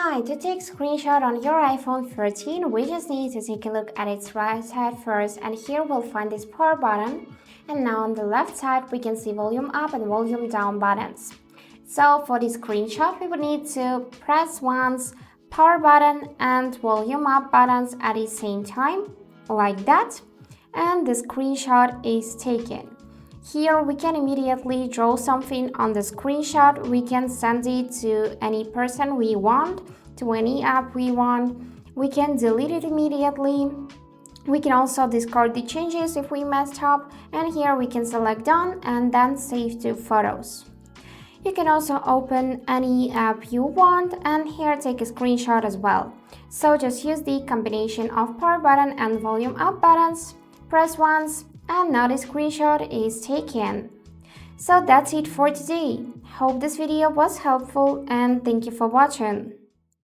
Hi, to take screenshot on your iPhone 13, we just need to take a look at its right side first, and here we'll find this power button, and now on the left side we can see volume up and volume down buttons. So for this screenshot we would need to press once power button and volume up buttons at the same time, like that, and the screenshot is taken. Here we can immediately draw something on the screenshot. We can send it to any person we want, to any app we want. We can delete it immediately. We can also discard the changes if we messed up, and here we can select done and then save to photos. You can also open any app you want and here take a screenshot as well. So just use the combination of power button and volume up buttons, press once, and now the screenshot is taken. So that's it for today. Hope this video was helpful and thank you for watching.